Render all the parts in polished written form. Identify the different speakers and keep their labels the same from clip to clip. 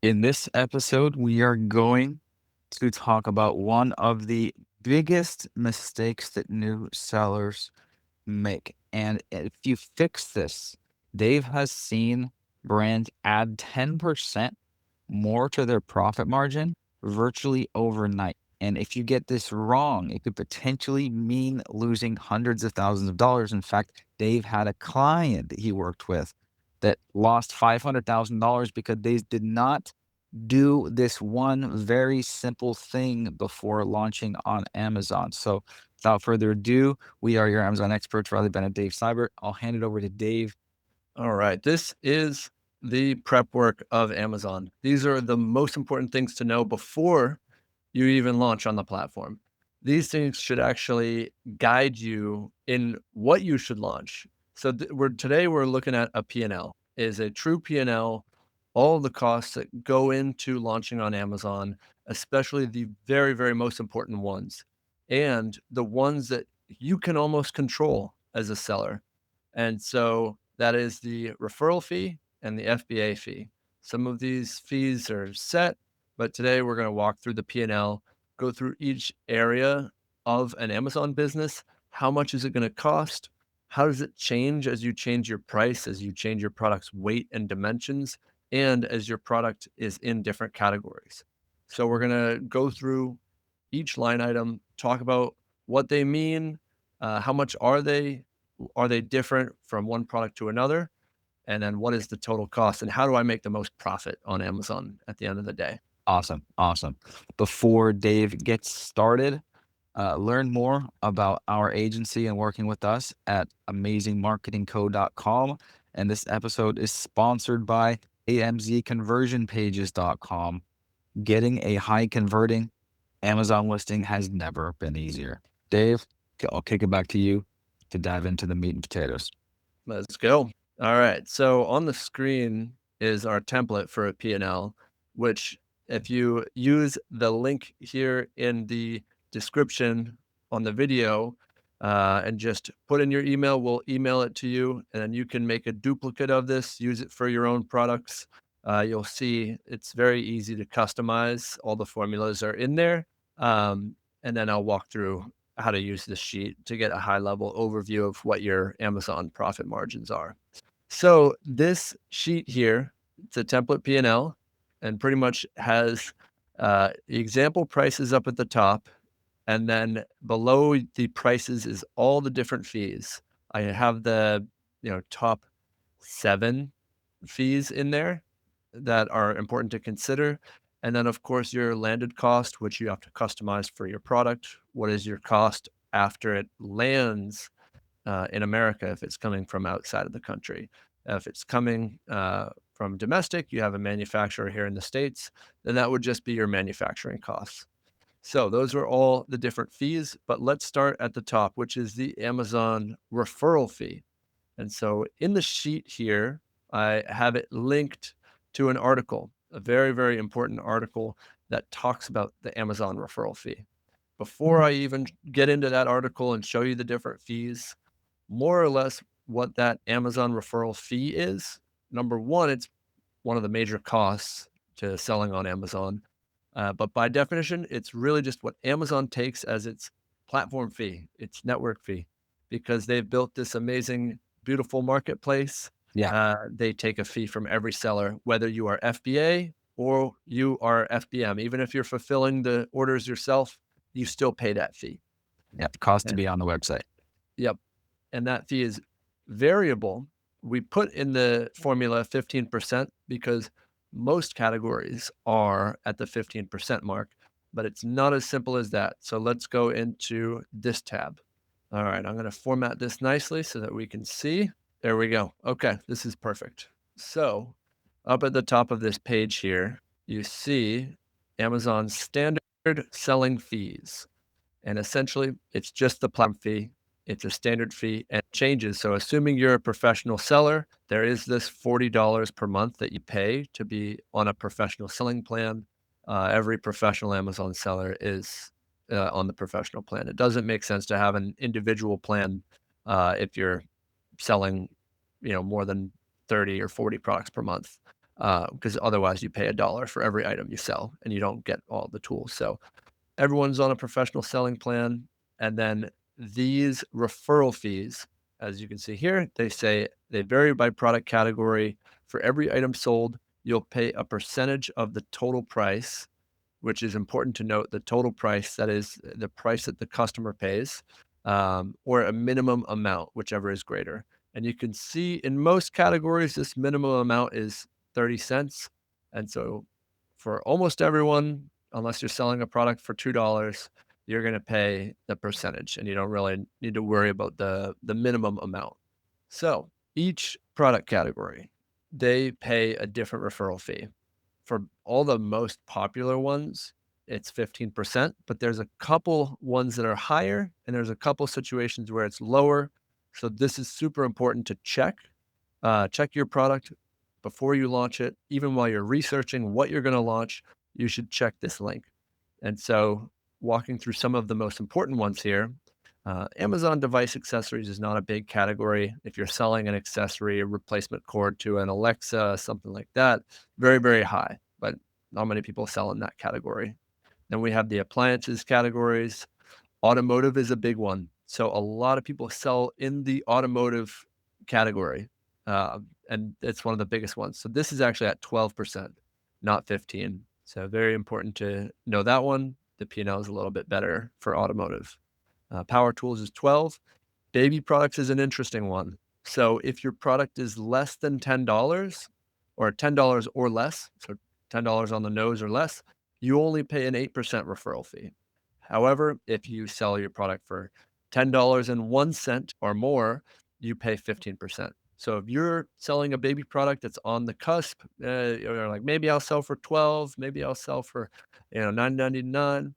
Speaker 1: In this episode, we are going to talk about one of the biggest mistakes that new sellers make. And if you fix this, Dave has seen brands add 10% more to their profit margin virtually overnight. And if you get this wrong, it could potentially mean losing hundreds of thousands of dollars. In fact, Dave had a client that he worked with that lost $500,000 because they did not do this one very simple thing before launching on Amazon. So, without further ado, we are your Amazon experts, Riley Bennett, Dave Seibert. I'll hand it over to Dave.
Speaker 2: All right. This is the prep work of Amazon. These are the most important things to know before you even launch on the platform. These things should actually guide you in what you should launch. So today we're looking at a P&L. Is a true P&L, all the costs that go into launching on Amazon, especially the very, very most important ones, and the ones that you can almost control as a seller. And so that is the referral fee and the FBA fee. Some of these fees are set, but today we're going to walk through the P&L, go through each area of an Amazon business. How much is it going to cost? How does it change as you change your price, as you change your product's weight and dimensions, and as your product is in different categories? So we're going to go through each line item, talk about what they mean, how much are they different from one product to another? And then what is the total cost? And how do I make the most profit on Amazon at the end of the day?
Speaker 1: Awesome. Awesome. Before Dave gets started, learn more about our agency and working with us at amazingmarketingco.com. And this episode is sponsored by amzconversionpages.com. Getting a high converting Amazon listing has never been easier. Dave, I'll kick it back to you to dive into the meat and potatoes.
Speaker 2: Let's go. All right. So on the screen is our template for a P&L, which if you use the link here in the description on the video and just put in your email, we'll email it to you. And then you can make a duplicate of this, use it for your own products. You'll see it's very easy to customize. All the formulas are in there. And then I'll walk through how to use this sheet to get a high level overview of what your Amazon profit margins are. So this sheet here, it's a template P&L and pretty much has example prices up at the top. And then below the prices is all the different fees. I have the, top 7 fees in there that are important to consider. And then, of course, your landed cost, which you have to customize for your product. What is your cost after it lands in America if it's coming from outside of the country? If it's coming from domestic, you have a manufacturer here in the States, then that would just be your manufacturing costs. So those are all the different fees, but let's start at the top, which is the Amazon referral fee. And so in the sheet here, I have it linked to an article, a very, very important article that talks about the Amazon referral fee. Before I even get into that article and show you the different fees, more or less what that Amazon referral fee is. Number one, it's one of the major costs to selling on Amazon. But by definition, it's really just what Amazon takes as its platform fee, its network fee, because they've built this amazing, beautiful marketplace.
Speaker 1: Yeah.
Speaker 2: They take a fee from every seller, whether you are FBA or you are FBM. Even if you're fulfilling the orders yourself, you still pay that fee.
Speaker 1: Yeah. Cost to
Speaker 2: And,
Speaker 1: be on the website.
Speaker 2: yep. And that fee is variable. We put in the formula 15% because most categories are at the 15% mark, but it's not as simple as that. So let's go into this tab. All right, I'm going to format this nicely so that we can see. There we go. Okay, this is perfect. So up at the top of this page here, you see Amazon's standard selling fees. And essentially, it's just the platform fee. It's a standard fee and it changes. So, assuming you're a professional seller, there is this $40 per month that you pay to be on a professional selling plan. Every professional Amazon seller is on the professional plan. It doesn't make sense to have an individual plan if you're selling, more than 30 or 40 products per month. because otherwise you pay $1 for every item you sell and you don't get all the tools. So everyone's on a professional selling plan. And then these referral fees, as you can see here, they say they vary by product category. For every item sold, you'll pay a percentage of the total price, which is important to note, the total price, that is the price that the customer pays, or a minimum amount, whichever is greater. And you can see in most categories, this minimum amount is 30 cents. And so for almost everyone, unless you're selling a product for $2, you're going to pay the percentage and you don't really need to worry about the minimum amount. So each product category, they pay a different referral fee. For all the most popular ones, it's 15%, but there's a couple ones that are higher and there's a couple situations where it's lower. So this is super important to check. Check your product before you launch it. Even while you're researching what you're going to launch, you should check this link. And so, walking through some of the most important ones here, Amazon device accessories is not a big category. If you're selling an accessory, a replacement cord to an Alexa, something like that, very, very high, but not many people sell in that category. Then we have the appliances categories. Automotive is a big one. So a lot of people sell in the automotive category, and it's one of the biggest ones. So this is actually at 12%, not 15. So very important to know that one. The P&L is a little bit better for automotive. Power tools is 12. Baby products is an interesting one. So if your product is less than $10 or $10 or less, so $10 on the nose or less, you only pay an 8% referral fee. However, if you sell your product for $10.01 or more, you pay 15%. So if you're selling a baby product that's on the cusp, you're like, maybe I'll sell for 12, maybe I'll sell for, 9.99.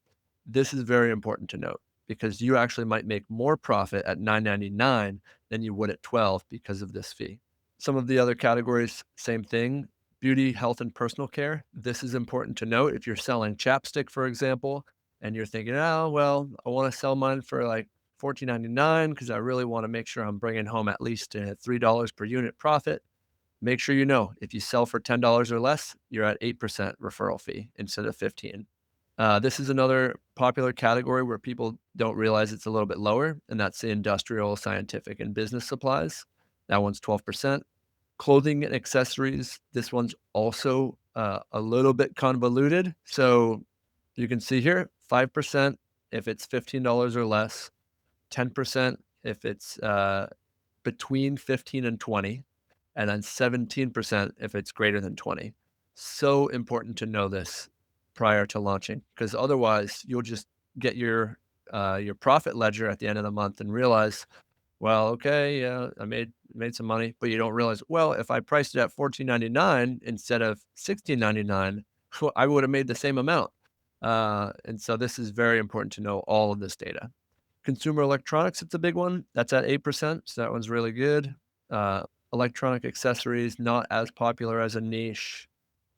Speaker 2: This is very important to note because you actually might make more profit at 9.99 than you would at 12 because of this fee. Some of the other categories, same thing. Beauty, health, and personal care. This is important to note. If you're selling chapstick, for example, and you're thinking, oh, well, I want to sell mine for like 14.99 because I really want to make sure I'm bringing home at least $3 per unit profit. Make sure you know if you sell for $10 or less, you're at 8% referral fee instead of 15. This is another popular category where people don't realize it's a little bit lower, and that's the industrial, scientific, and business supplies. That one's 12%. Clothing and accessories, this one's also a little bit convoluted. So you can see here 5% if it's $15 or less, 10% if it's between 15 and 20, and then 17% if it's greater than 20. So important to know this prior to launching because otherwise you'll just get your profit ledger at the end of the month and realize, well, okay, yeah, I made some money, but you don't realize, well, if I priced it at 14.99 instead of 16.99, well, I would have made the same amount. And so this is very important to know all of this data. Consumer electronics, it's a big one. That's at 8%. So that one's really good. Uh, Electronic accessories, not as popular as a niche.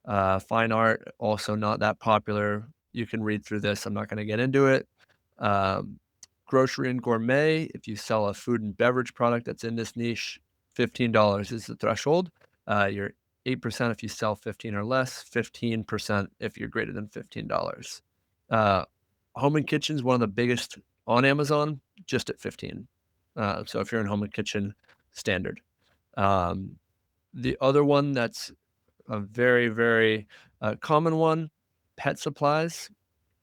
Speaker 2: Fine art, also not that popular. You can read through this. I'm not going to get into it. Um, Grocery and gourmet, if you sell a food and beverage product that's in this niche, $15 is the threshold. You're 8% if you sell 15 or less, 15% if you're greater than $15. Uh, Home and kitchen is one of the biggest on Amazon, just at 15. So if you're in home and kitchen, standard. Um, the other one that's a very, very common one, pet supplies.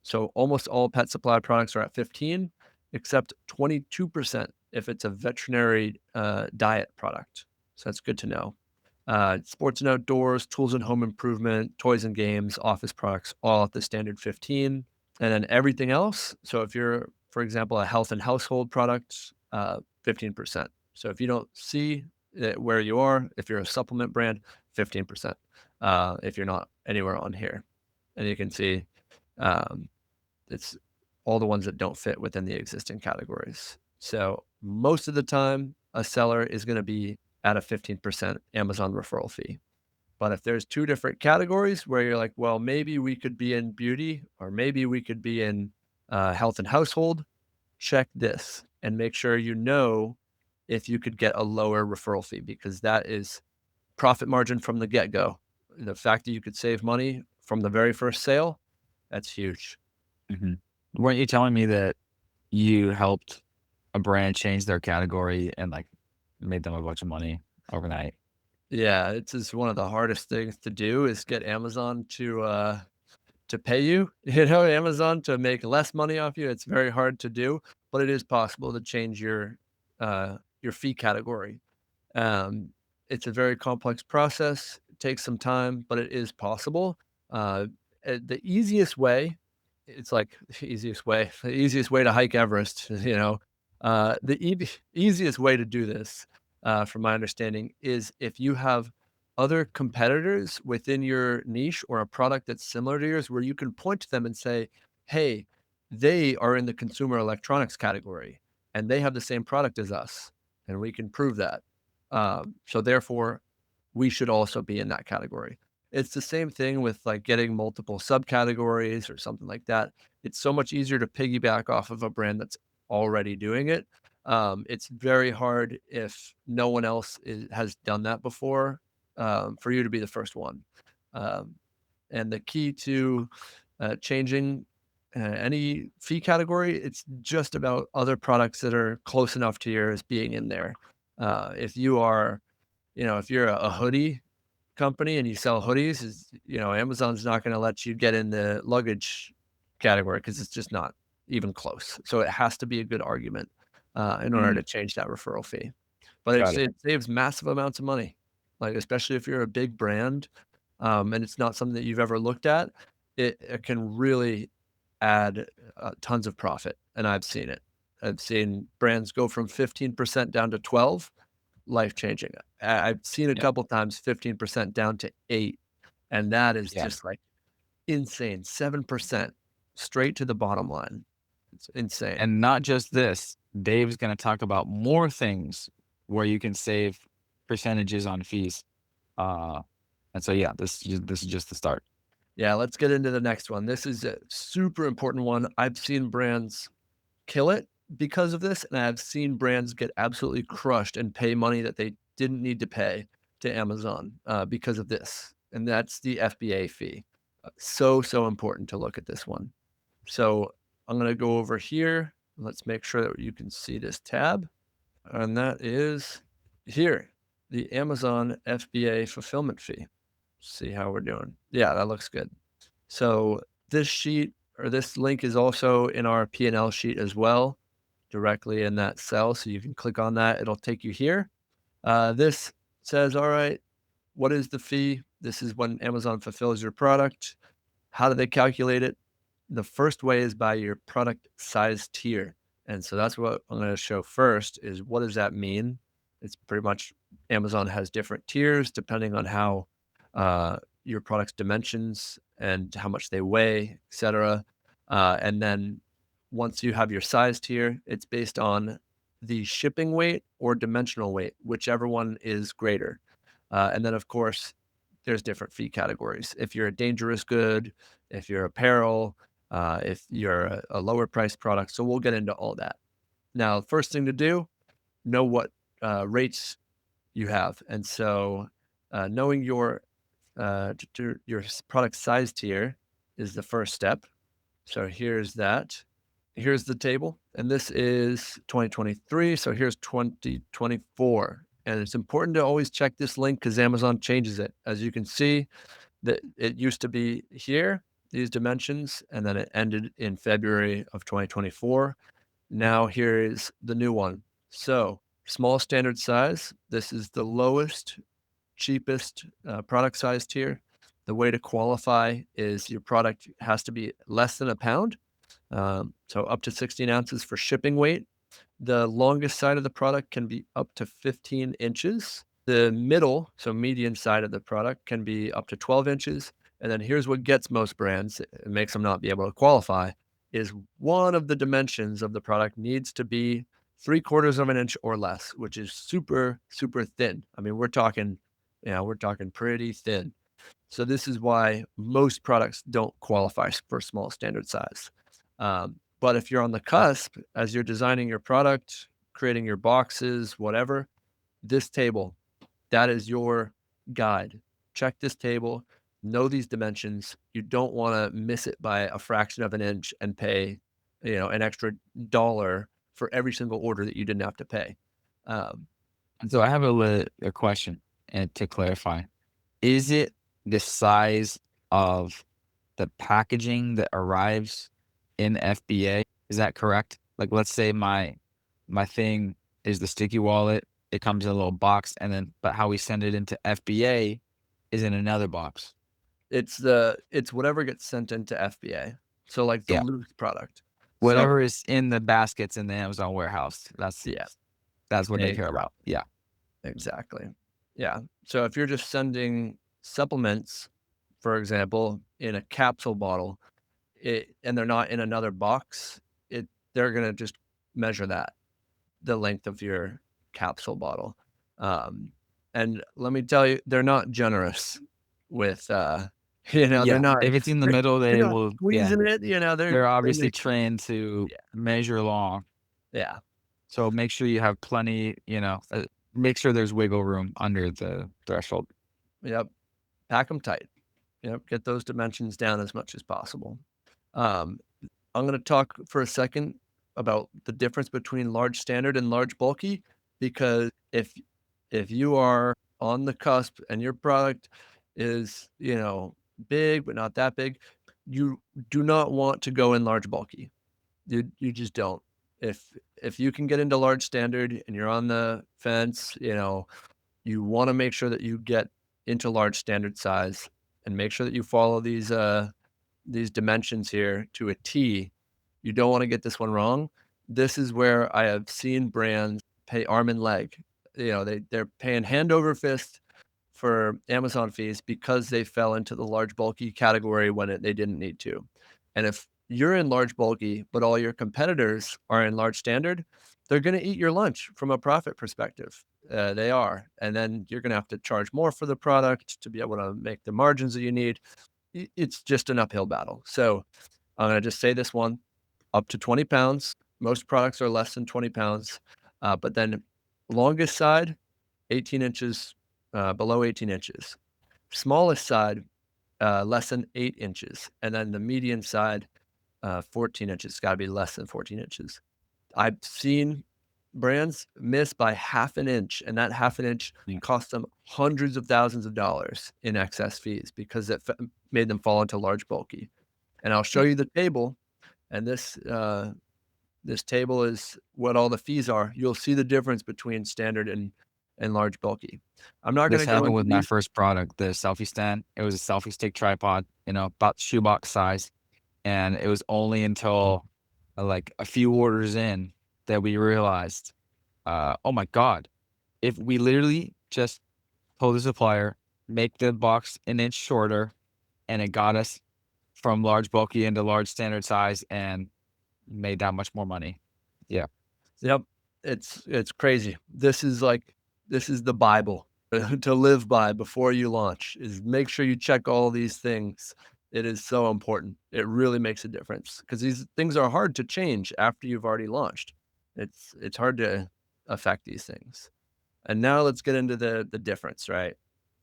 Speaker 2: So almost all pet supply products are at 15, except 22% if it's a veterinary diet product. So that's good to know. Sports and outdoors, tools and home improvement, toys and games, office products, all at the standard 15. And then everything else. So if you're, for example, a health and household product, 15%. So if you don't see it where you are, if you're a supplement brand, 15%. If you're not anywhere on here. And you can see um, it's all the ones that don't fit within the existing categories. So most of the time, a seller is going to be at a 15% Amazon referral fee. But if there's two different categories where you're like, well, maybe we could be in beauty or maybe we could be in health and household, check this and make sure you know if you could get a lower referral fee because that is profit margin from the get go. the fact that you could save money from the very first sale, that's huge.
Speaker 1: Mhm. Weren't you telling me that you helped a brand change their category and, like, made them a bunch of money overnight?
Speaker 2: Yeah, it's just one of the hardest things to do is get Amazon to pay you, you know, Amazon to make less money off you. It's very hard to do, but it is possible to change your fee category. Um, it's a very complex process. It takes some time, but it is possible. Uh, the easiest way, it's like the easiest way to hike Everest, you know, easiest way to do this, from my understanding, is if you have other competitors within your niche or a product that's similar to yours, where you can point to them and say, "Hey, they are in the consumer electronics category, and they have the same product as us, and we can prove that." So therefore, we should also be in that category. It's the same thing with like getting multiple subcategories or something like that. It's so much easier to piggyback off of a brand that's already doing it. It's very hard if no one else has done that before, for you to be the first one. Um, and the key to changing any fee category, it's just about other products that are close enough to yours being in there. If you are, you know, if you're a hoodie company and you sell hoodies, you know, Amazon's not going to let you get in the luggage category because it's just not even close. So it has to be a good argument in order
Speaker 1: Mm,
Speaker 2: to change that referral fee. But
Speaker 1: got it.
Speaker 2: it saves massive amounts of money, like especially if you're a big brand, and it's not something that you've ever looked at. It can really add tons of profit, and I've seen it. I've seen brands go from 15% down to 12, life changing. I've seen a
Speaker 1: Yep.
Speaker 2: couple times 15% down to 8, and that is
Speaker 1: Yeah.
Speaker 2: just, like, insane. 7% straight to the bottom line. It's insane.
Speaker 1: And not just this, Dave's gonna talk about more things where you can save percentages on fees. Uh, and so, yeah, this is just the start.
Speaker 2: Yeah, let's get into the next one. This is a super important one. I've seen brands kill it because of this, and I've seen brands get absolutely crushed and pay money that they didn't need to pay to Amazon, because of this, and that's the FBA fee. So important to look at this one. So I'm gonna go over here. Let's make sure that you can see this tab, and that is here, the Amazon FBA fulfillment fee. See how we're doing. Yeah, that looks good. So this sheet or this link is also in our P&L sheet as well, directly in that cell. So you can click on that. It'll take you here. This says, all right, what is the fee? This is when Amazon fulfills your product. How do they calculate it? The first way is by your product size tier. And so that's what I'm going to show first is what does that mean? It's pretty much Amazon has different tiers depending on how your product's dimensions and how much they weigh, etc. And then once you have your size tier, it's based on the shipping weight or dimensional weight, whichever one is greater. And then, of course, there's different fee categories. If you're a dangerous good, if you're apparel, if you're a lower price product. So we'll get into all that. Now, first thing to do, know what rates you have. And so knowing your product size tier is the first step. So here's that. Here's the table, and this is 2023. So here's 2024. And it's important to always check this link because Amazon changes it. As you can see, that it used to be here, these dimensions, and then it ended in February of 2024. Now here is the new one. So small standard size. This is the lowest cheapest product size tier. The way to qualify is your product has to be less than a pound, so up to 16 ounces for shipping weight. The longest side of the product can be up to 15 inches. The middle, so median side of the product can be up to 12 inches. And then here's what gets most brands, it makes them not be able to qualify, is one of the dimensions of the product needs to be 3/4 of an inch or less, which is super, super thin. I mean, we're talking pretty thin. So this is why most products don't qualify for small standard size. But if you're on the cusp as you're designing your product, creating your boxes, whatever, this table, that is your guide. check this table, know these dimensions. You don't wanna miss it by a fraction of an inch and pay, an extra dollar for every single order that you didn't have to pay. Um,
Speaker 1: And so I have a question, and to clarify, is it the size of the packaging that arrives in FBA? Is that correct? Like, let's say my thing is the sticky wallet. It comes in a little box, and then but how we send it into FBA is in another box.
Speaker 2: it's whatever gets sent into FBA. So, like, the
Speaker 1: Yeah.
Speaker 2: loose product. So
Speaker 1: Whatever is in the baskets in the Amazon warehouse.
Speaker 2: yeah,
Speaker 1: That's what they care
Speaker 2: exactly.
Speaker 1: about. Yeah.
Speaker 2: Exactly. Yeah. So if you're just sending supplements, for example, in a capsule bottle, and they're not in another box, they're gonna just measure that, the length of your capsule bottle. Um, and let me tell you, they're not generous with, they're
Speaker 1: Yeah.
Speaker 2: not
Speaker 1: If it's in the
Speaker 2: they're
Speaker 1: middle,
Speaker 2: they're
Speaker 1: they
Speaker 2: not
Speaker 1: will yeah.
Speaker 2: squeezing it,
Speaker 1: They're
Speaker 2: they
Speaker 1: obviously
Speaker 2: make
Speaker 1: trained to
Speaker 2: yeah,
Speaker 1: measure long.
Speaker 2: yeah,
Speaker 1: So make sure you have plenty, make sure there's wiggle room under the threshold.
Speaker 2: yep. Pack them tight. Yep, get those dimensions down as much as possible. Um, I'm gonna talk for a second about the difference between large standard and large bulky, because if you are on the cusp and your product is, big but not that big, you do not want to go in large bulky. You just don't. If you can get into large standard and you're on the fence, you wanna make sure that you get into large standard size and make sure that you follow these dimensions here to a T. You don't wanna get this one wrong. This is where I have seen brands pay arm and leg. They're paying hand over fist for Amazon fees because they fell into the large bulky category when they didn't need to. And if you're in large bulky, but all your competitors are in large standard, they're going to eat your lunch from a profit perspective. They are. And then you're going to have to charge more for the product to be able to make the margins that you need. It's just an uphill battle. So I'm going to just say this one up to 20 pounds. Most products are less than 20 pounds. But then longest side, 18 inches, below 18 inches. Smallest side, less than 8 inches. And then the median side, 14 inches. It's got to be less than 14 inches. I've seen brands miss by half an inch, and that half an inch
Speaker 1: Yeah.
Speaker 2: cost them hundreds of thousands of dollars in excess fees because made them fall into large bulky. And I'll show
Speaker 1: Yeah.
Speaker 2: you the table, and this table is what all the fees are. You'll see the difference between standard and large bulky. I'm not
Speaker 1: This
Speaker 2: gonna go
Speaker 1: happened
Speaker 2: into
Speaker 1: with my
Speaker 2: these.
Speaker 1: first product, the selfie stand. It was a selfie stick tripod, about shoebox size. And it was only until like a few orders in that we realized, oh my God, if we literally just told the supplier, make the box an inch shorter, and it got us from large bulky into large standard size and made that much more money. Yeah.
Speaker 2: Yep, it's crazy. This is the Bible to live by before you launch, is make sure you check all these things. It is so important. It really makes a difference because these things are hard to change after you've already launched. It's hard to affect these things. And now let's get into the difference, right?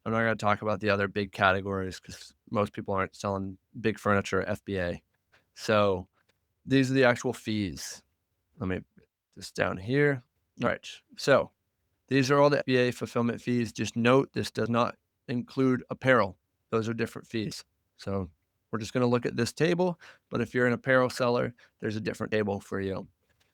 Speaker 2: I'm not gonna talk about the other big categories because most people aren't selling big furniture at FBA. So, these are the actual fees. Let me put this down here. All right. So these are all the FBA fulfillment fees. Just note this does not include apparel. Those are different fees. So we're just going to look at this table, but if you're an apparel seller, there's a different table for you.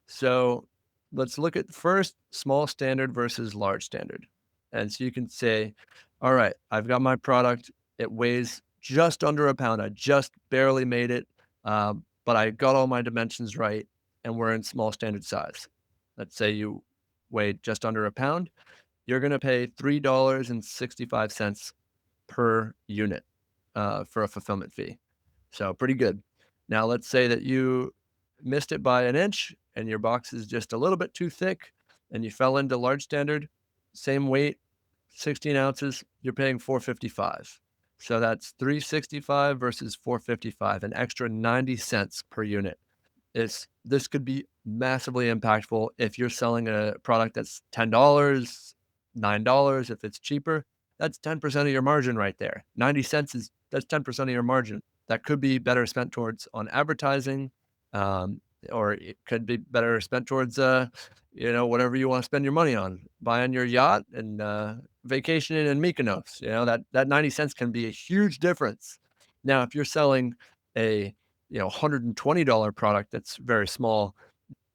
Speaker 2: So let's look at first small standard versus large standard. And so you can say, all right, I've got my product. It weighs just under a pound. I just barely made it, but I got all my dimensions right, and we're in small standard size. Let's say you weigh just under a pound, you're gonna pay $3.65 per unit, for a fulfillment fee. So pretty good. Now let's say that you missed it by an inch and your box is just a little bit too thick and you fell into large standard, same weight, 16 ounces, you're paying 455. So that's 365 versus 455, an extra 90 cents per unit. This could be massively impactful if you're selling a product that's $10, $9 if it's cheaper. That's 10% of your margin right there. 90 cents is that's 10% of your margin. That could be better spent towards on advertising, um, or it could be better spent towards, whatever you want to spend your money on, buying your yacht and vacationing in Mykonos. That 90 cents can be a huge difference. Now, if you're selling a $120 product that's very small,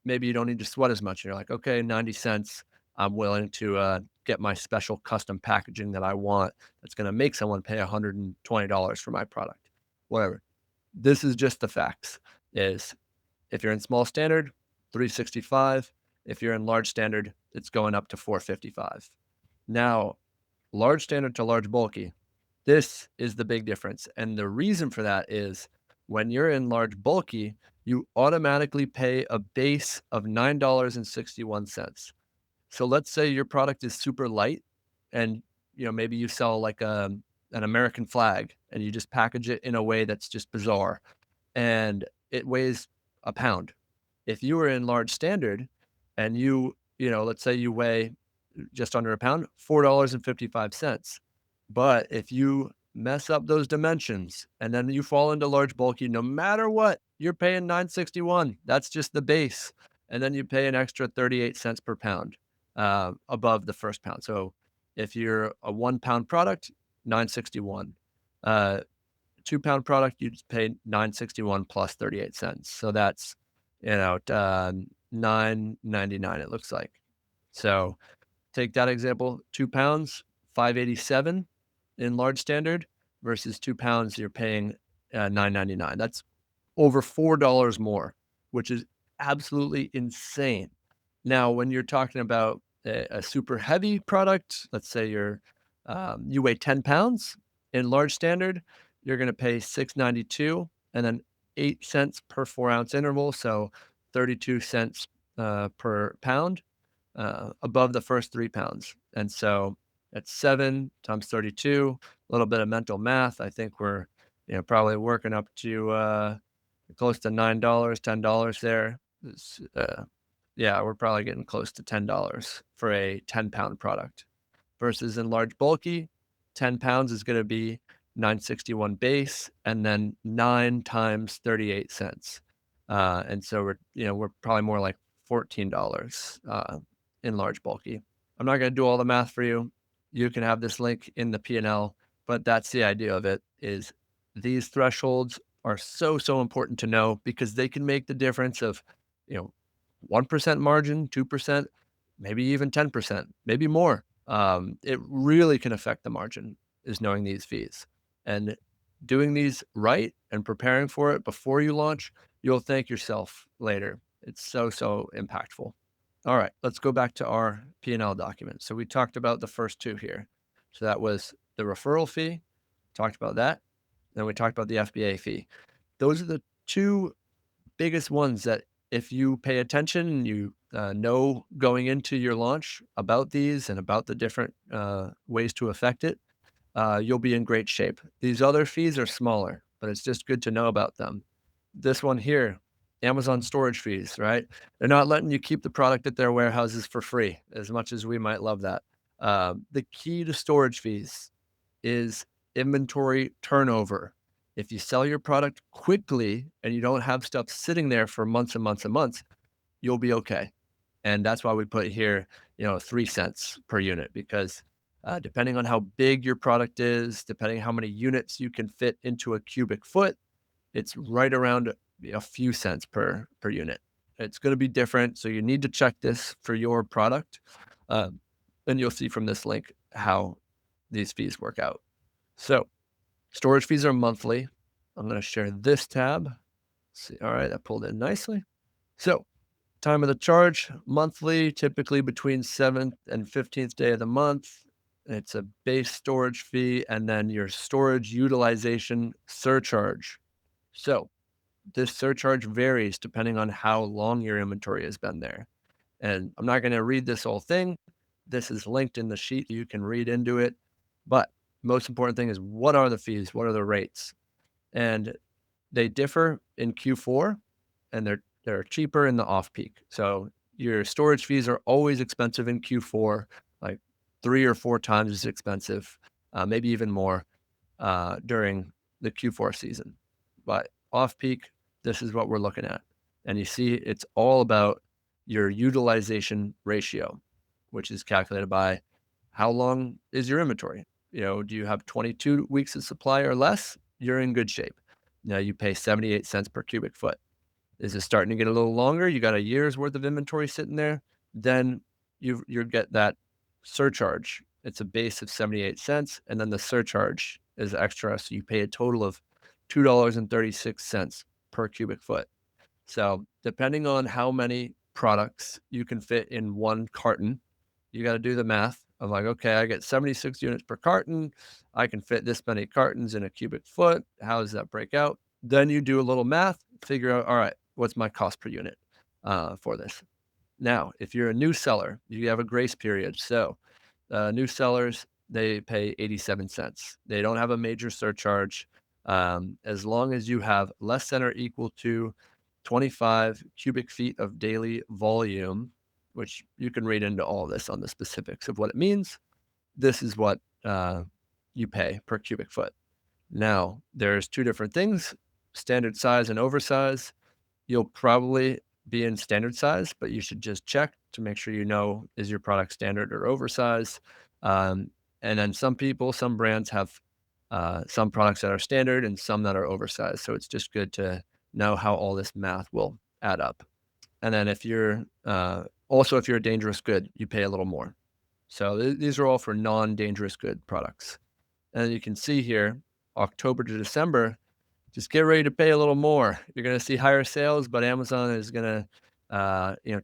Speaker 2: maybe you don't need to sweat as much. You're like, okay, 90 cents. I'm willing to get my special custom packaging that I want that's going to make someone pay $120 for my product. Whatever. This is just the facts. Is if you're in small standard, 365. If you're in large standard, it's going up to 455. Now, large standard to large bulky, this is the big difference. And the reason for that is when you're in large bulky, you automatically pay a base of $9.61. So let's say your product is super light and maybe you sell like an American flag and you just package it in a way that's just bizarre and it weighs a pound. If you were in large standard and let's say you weigh just under a pound, $4.55. But if you mess up those dimensions and then you fall into large bulky, no matter what, you're paying 961. That's just the base. And then you pay an extra 38 cents per pound above the first pound. So if you're a 1 pound product, 961. 2 pound product, you just pay 961 plus 38 cents. So that's, 9.99 it looks like. So take that example, 2 pounds, 587 in large standard versus 2 pounds, you're paying 9.99. That's over $4 more, which is absolutely insane. Now, when you're talking about a super heavy product, let's say you weigh 10 pounds in large standard, you're going to pay 6.92 and then 8 cents per 4 ounce interval. So 32 cents per pound above the first 3 pounds. And so at 7 times 32, a little bit of mental math. I think we're, probably working up to close to $9, $10 there. Yeah, we're probably getting close to $10 for a 10-pound product versus in large bulky, 10 pounds is going to be 961 base and then 9 times 38 cents. And so we're probably more like $14 in large bulky. I'm not going to do all the math for you. You can have this link in the P&L, but that's the idea of it is these thresholds are so, so important to know because they can make the difference of, you know, 1% margin, 2%, maybe even 10%, maybe more. It really can affect the margin is knowing these fees and doing these right and preparing for it before you launch. You'll thank yourself later. It's so, so impactful. All right, let's go back to our P&L document. So we talked about the first two here. So that was the referral fee, talked about that. Then we talked about the FBA fee. Those are the two biggest ones that if you pay attention and you know going into your launch about these and about the different ways to affect it, you'll be in great shape. These other fees are smaller, but it's just good to know about them. This one here, Amazon storage fees, right? They're not letting you keep the product at their warehouses for free, as much as we might love that. The key to storage fees is inventory turnover. If you sell your product quickly and you don't have stuff sitting there for months and months and months, you'll be okay. And that's why we put here, 3 cents per unit because depending on how big your product is, depending how many units you can fit into a cubic foot, it's right around a few cents per unit. It's going to be different, so you need to check this for your product, and you'll see from this link how these fees work out. So, storage fees are monthly. I'm going to share this tab. Let's see, all right, that pulled in nicely. So, time of the charge monthly, typically between 7th and 15th day of the month. It's a base storage fee and then your storage utilization surcharge. So, this surcharge varies depending on how long your inventory has been there. And I'm not going to read this whole thing. This is linked in the sheet. You can read into it. But most important thing is what are the fees? What are the rates? And they differ in Q4 and they're cheaper in the off peak. So your storage fees are always expensive in Q4, like 3 or 4 times as expensive. maybe even more during the Q4 season. But off peak, this is what we're looking at. And you see, it's all about your utilization ratio, which is calculated by how long is your inventory? Do you have 22 weeks of supply or less? You're in good shape. Now you pay 78 cents per cubic foot. Is it starting to get a little longer? You got a year's worth of inventory sitting there, then you get that surcharge. It's a base of 78 cents, and then the surcharge is extra, so you pay a total of $2.36 per cubic foot. So, depending on how many products you can fit in one carton, you gotta do the math of like, "Okay, I get 76 units per carton. I can fit this many cartons in a cubic foot. How does that break out?" Then you do a little math, figure out, "All right, what's my cost per unit, for this?" Now, if you're a new seller, you have a grace period. So, new sellers, they pay 87 cents. They don't have a major surcharge. As long as you have less than or equal to 25 cubic feet of daily volume, which you can read into all this on the specifics of what it means. This is what you pay per cubic foot. Now, there's two different things, standard size and oversize. You'll probably be in standard size, but you should just check to make sure you know, is your product standard or oversized? Um, and then some brands have some products that are standard and some that are oversized. So it's just good to know how all this math will add up. And then if you're a dangerous good, you pay a little more. So these are all for non-dangerous good products. And you can see here, October to December, just get ready to pay a little more. You're gonna see higher sales, but Amazon is gonna,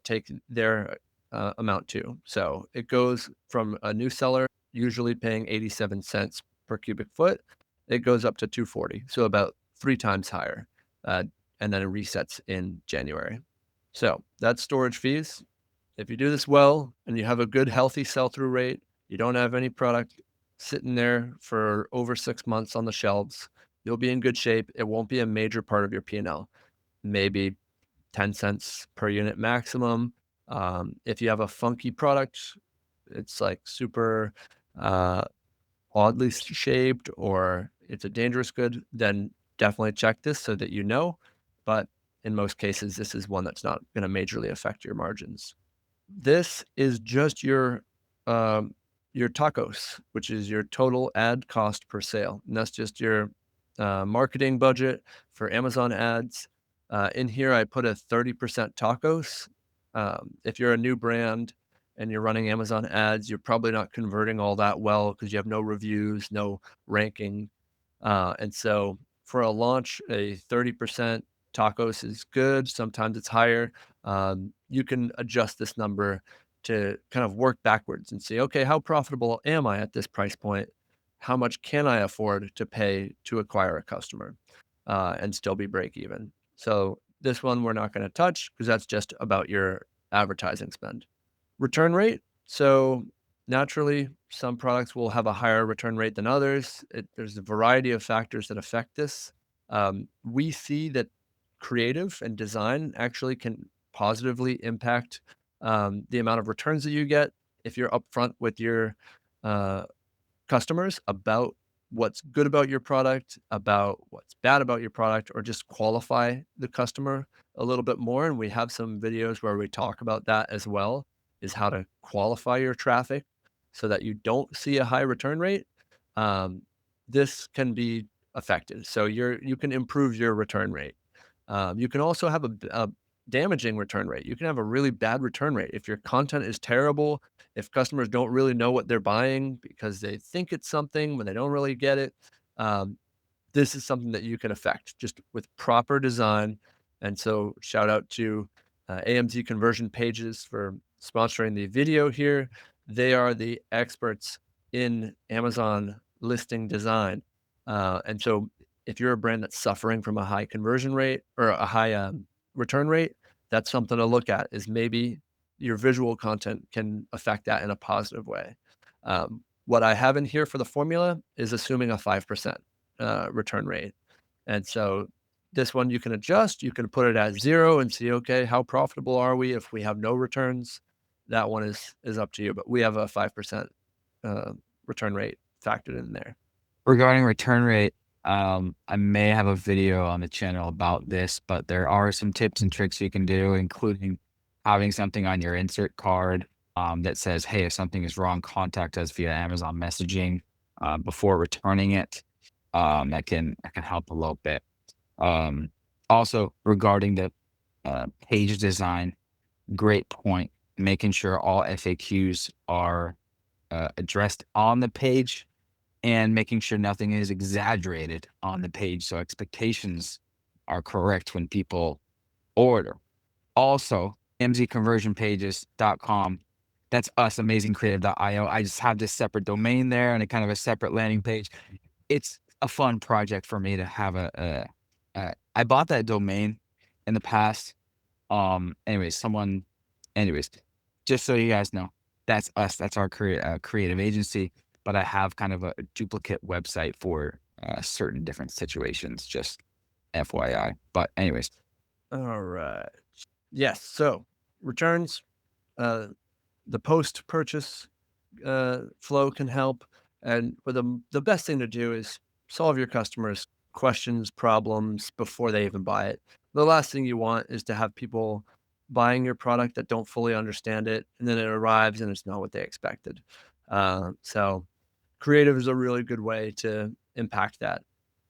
Speaker 2: take their, amount too. So it goes from a new seller usually paying 87 cents per cubic foot. It goes up to 240, so about 3 times higher, uh, and then it resets in January. So that's storage fees. If you do this well and you have a good healthy sell-through rate, you don't have any product sitting there for over 6 months on the shelves, you'll be in good shape. It won't be a major part of your P&L. Maybe 10 cents per unit maximum. If you have a funky product, it's like super uh, oddly shaped or it's a dangerous good, then definitely check this so that you know. But in most cases, this is one that's not going to majorly affect your margins. This is just your tacos, which is your total ad cost per sale, and that's just your, marketing budget for Amazon ads. In here, I put a 30% tacos. If you're a new brand and you're running Amazon ads, you're probably not converting all that well because you have no reviews, no ranking, and so for a launch, a 30% tacos is good. Sometimes it's higher. You can adjust this number to kind of work backwards and see, okay, how profitable am I at this price point? How much can I afford to pay to acquire a customer and still be break even? So this one we're not going to touch because that's just about your advertising spend. Return rate. So naturally, some products will have a higher return rate than others. There's a variety of factors that affect this. We see that creative and design actually can positively impact the amount of returns that you get if you're upfront with your uh, customers about what's good about your product, about what's bad about your product, or just qualify the customer a little bit more. And we have some videos where we talk about that as well, is how to qualify your traffic so that you don't see a high return rate. Um, this can be affected. So you can improve your return rate. You can also have a damaging return rate. You can have a really bad return rate if your content is terrible, if customers don't really know what they're buying because they think it's something when they don't really get it. Um, this is something that you can affect just with proper design. And so, shout out to AMZ Conversion Pages for sponsoring the video here. They are the experts in Amazon listing design. And so, if you're a brand that's suffering from a high conversion rate or a high return rate, that's something to look at. Is maybe your visual content can affect that in a positive way. What I have in here for the formula is assuming a 5% return rate. And so this one you can adjust. You can put it at 0 and see, okay, how profitable are we if we have no returns? That one is up to you, but we have a 5% uh, return rate factored in there.
Speaker 1: Regarding return rate, I may have a video on the channel about this, but there are some tips and tricks you can do, including having something on your insert card, that says, "Hey, if something is wrong, contact us via Amazon messaging," before returning it. That can help a little bit. Um, Also regarding the, page design, great point. Making sure all FAQs are, addressed on the page and making sure nothing is exaggerated on the page so expectations are correct when people order. Also, mzconversionpages.com. That's us, amazingcreative.io. I just have this separate domain there and a kind of a separate landing page. It's a fun project for me to have I bought that domain in the past. Anyways, anyways, just so you guys know, that's us. That's our creative agency. But I have kind of a duplicate website for certain different situations. Just FYI. But anyways,
Speaker 2: All right. Yes. So returns, uh, the post-purchase flow can help. But the best thing to do is solve your customers' questions, problems before they even buy it. The last thing you want is to have people buying your product that don't fully understand it, and then it arrives and it's not what they expected. So creative is a really good way to impact that,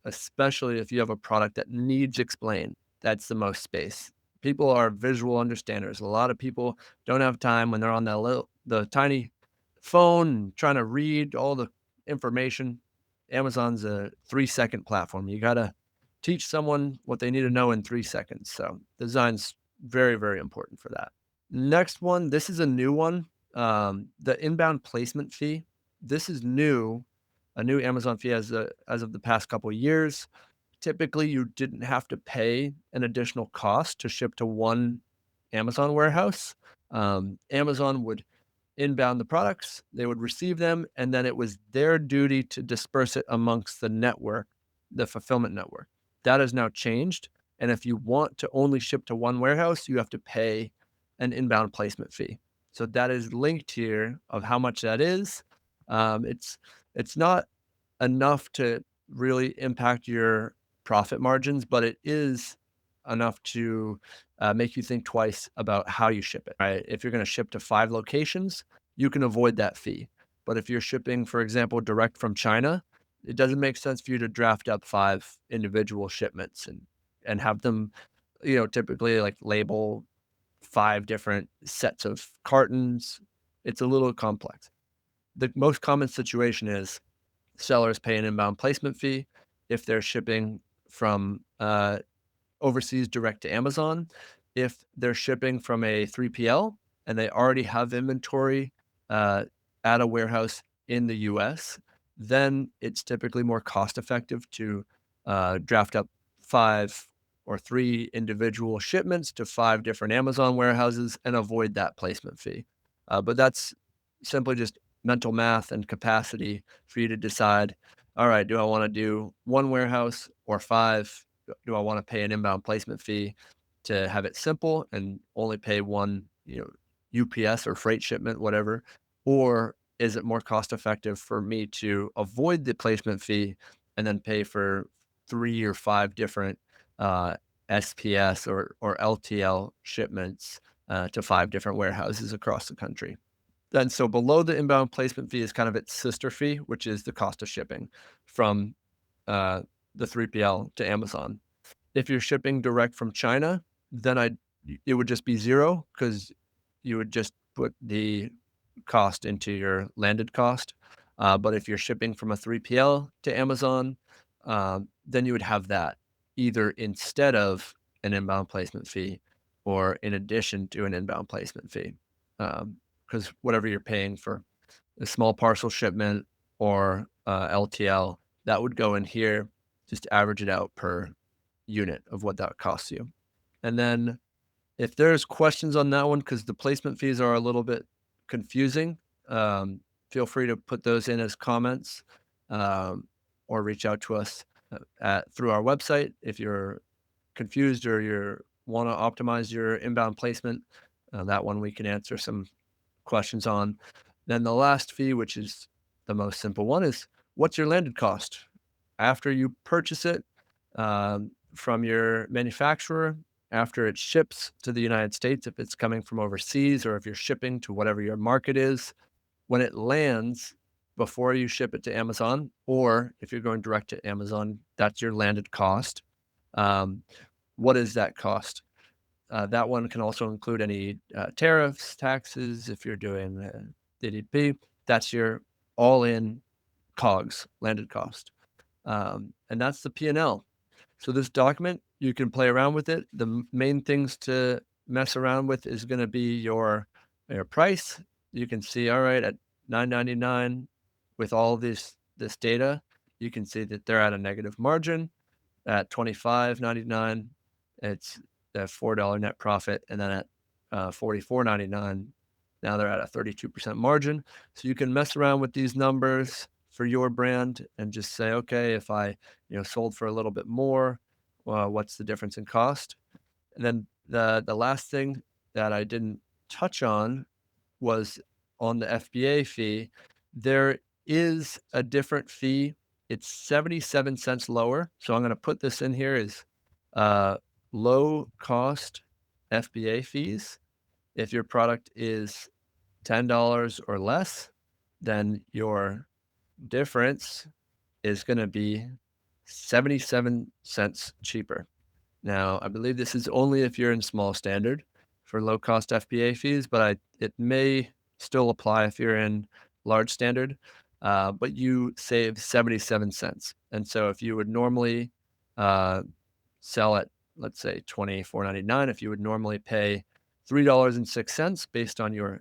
Speaker 2: especially if you have a product that needs explained. That's the most space. People are visual understanders. A lot of people don't have time when they're on the tiny phone trying to read all the information. Amazon's a 3-second platform. You gotta teach someone what they need to know in 3 seconds. So design's very, very important for that. Next one, this is a new one. The inbound placement fee. This is new, a new Amazon fee as of the past couple of years. Typically, you didn't have to pay an additional cost to ship to one Amazon warehouse. Amazon would inbound the products, they would receive them, and then it was their duty to disperse it amongst the network, the fulfillment network. That has now changed. And if you want to only ship to one warehouse, you have to pay an inbound placement fee. So that is linked here of how much that is. It's not enough to really impact your profit margins, but it is enough to make you think twice about how you ship it. Right? If you're going to ship to 5 locations, you can avoid that fee. But if you're shipping, for example, direct from China, it doesn't make sense for you to draft up 5 individual shipments and have them, typically like label 5 different sets of cartons. It's a little complex. The most common situation is sellers pay an inbound placement fee if they're shipping from overseas direct to Amazon. If they're shipping from a 3PL and they already have inventory uh, at a warehouse in the US, then it's typically more cost effective to draft up 5 or 3 individual shipments to 5 different Amazon warehouses and avoid that placement fee. But that's simply just mental math and capacity for you to decide, all right, do I want to do one warehouse or 5? Do I want to pay an inbound placement fee to have it simple and only pay one, UPS or freight shipment, whatever? Or is it more cost effective for me to avoid the placement fee and then pay for 3 or 5 different uh, SPS or LTL shipments to 5 different warehouses across the country? Then so below the inbound placement fee is kind of its sister fee, which is the cost of shipping from uh, the 3PL to Amazon. If you're shipping direct from China, then it would just be 0 because you would just put the cost into your landed cost. But if you're shipping from a 3PL to Amazon, then you would have that either instead of an inbound placement fee or in addition to an inbound placement fee. Because whatever you're paying for a small parcel shipment or LTL, that would go in here, just average it out per unit of what that costs you. And then if there's questions on that one, because the placement fees are a little bit confusing, um, feel free to put those in as comments um, or reach out to us through our website if you're confused or you want to optimize your inbound placement. That one we can answer some questions on. Then the last fee, which is the most simple one, is what's your landed cost after you purchase it from your manufacturer, after it ships to the United States, if it's coming from overseas, or if you're shipping to whatever your market is, when it lands before you ship it to Amazon, or if you're going direct to Amazon, that's your landed cost. Um, what is that cost? That one can also include any tariffs, taxes. If you're doing DDP, that's your all-in COGS, landed cost, and that's the P&L. So this document, you can play around with it. The main things to mess around with is going to be your price. You can see, all right, at 9.99, with all this data, you can see that they're at a negative margin. At 25.99, it's a $4 net profit, and then at 44.99, now they're at a 32% margin. So you can mess around with these numbers for your brand and just say, okay, if I sold for a little bit more, what's the difference in cost? And then the last thing that I didn't touch on was on the FBA fee. There is a different fee. It's 77 cents lower. So I'm going to put this in here as uh, low cost FBA fees. If your product is $10 or less, then your difference is going to be 77 cents cheaper. Now, I believe this is only if you're in small standard for low cost FBA fees, but it may still apply if you're in large standard. But you save 77 cents. And so if you would normally uh, sell at, let's say, 24.99, if you would normally pay $3.06 based on your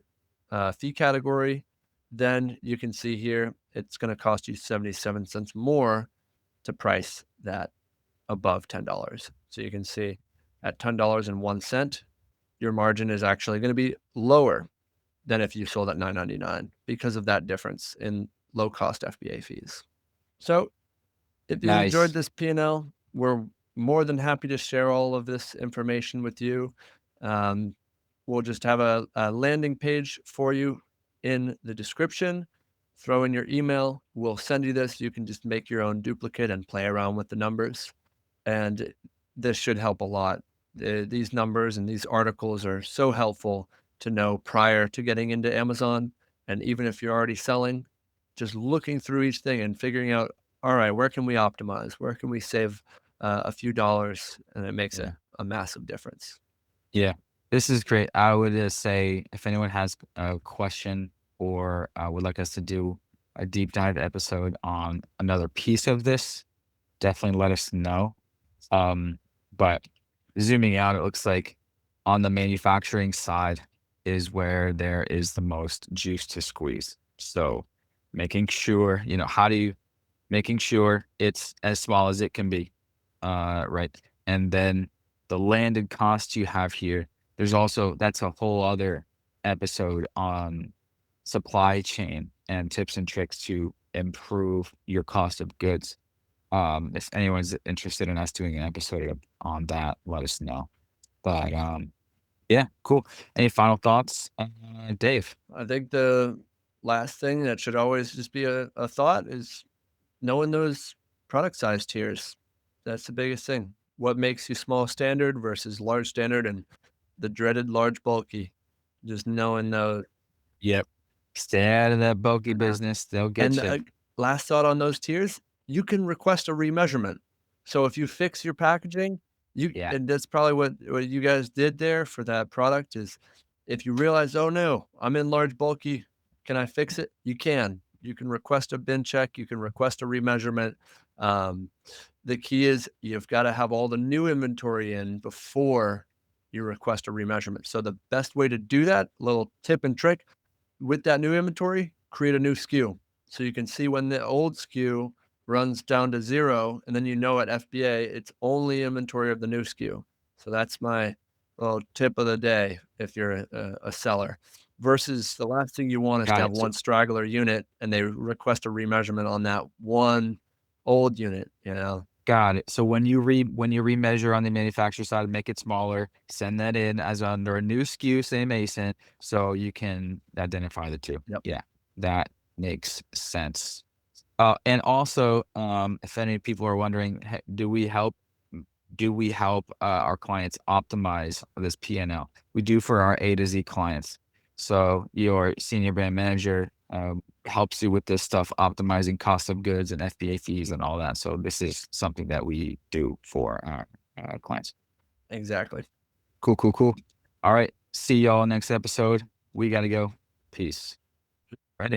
Speaker 2: fee category, then you can see here it's going to cost you 77 cents more to price that above $10. So you can see at $10.01, your margin is actually going to be lower than if you sold at 9.99 because of that difference in low cost FBA fees. So if you enjoyed
Speaker 1: Nice.
Speaker 2: this P&L, we're more than happy to share all of this information with you. Um, we'll just have a landing page for you in the description. Throw in your email. We'll send you this. You can just make your own duplicate and play around with the numbers, and this should help a lot. These numbers and these articles are so helpful to know prior to getting into Amazon. And even if you're already selling, just looking through each thing and figuring out, all right, where can we optimize? Where can we save a few dollars? And it makes
Speaker 1: Yeah.
Speaker 2: a massive difference.
Speaker 1: Yeah. This is great. I would say if anyone has a question or would like us to do a deep dive episode on another piece of this, definitely let us know. Um, but zooming out, it looks like on the manufacturing side is where there is the most juice to squeeze. So making sure, how do you making sure it's as small as it can be, right? And then the landed cost you have here, there's also that's a whole other episode on supply chain and tips and tricks to improve your cost of goods. If anyone's interested in us doing an episode on that, let us know. But yeah, cool. Any final thoughts, Dave?
Speaker 2: I think the last thing that should always just be a thought is knowing those product size tiers. That's the biggest thing. What makes you small standard versus large standard, and the dreaded large bulky. Just knowing those.
Speaker 1: Yep. Stay out of that bulky business. They'll
Speaker 2: And,
Speaker 1: get you.
Speaker 2: last thought on those tiers, you can request a remeasurement. So if you fix your packaging, you
Speaker 1: Yeah.
Speaker 2: and that's probably what you guys did there for that product is if you realize, "Oh, no, I'm in large bulky, can I fix it?" You can. You can request a bin check, you can request a remeasurement. Um, the key is you've gotta have all the new inventory in before you request a remeasurement. So the best way to do that, little tip and trick, with that new inventory, create a new SKU. So you can see when the old SKU runs down to 0, and then at FBA, it's only inventory of the new SKU. So that's my little tip of the day if you're a seller. Versus the last thing you want is to
Speaker 1: Got
Speaker 2: have
Speaker 1: it. So
Speaker 2: one straggler unit and they request a remeasurement on that one old unit.
Speaker 1: got it. So when you remeasure on the manufacturer side, make it smaller, send that in as under a new SKU, same ASIN, so you can identify the two.
Speaker 2: Yep.
Speaker 1: Yeah, that makes sense. And also, if any people are wondering, do we help our clients optimize this P&L? We do for our A to Z clients. So your senior brand manager helps you with this stuff, optimizing cost of goods and FBA fees and all that. So this is something that we do for our clients.
Speaker 2: Exactly.
Speaker 1: Cool, cool, cool. All right. See y'all next episode. We got to go. Peace. Ready?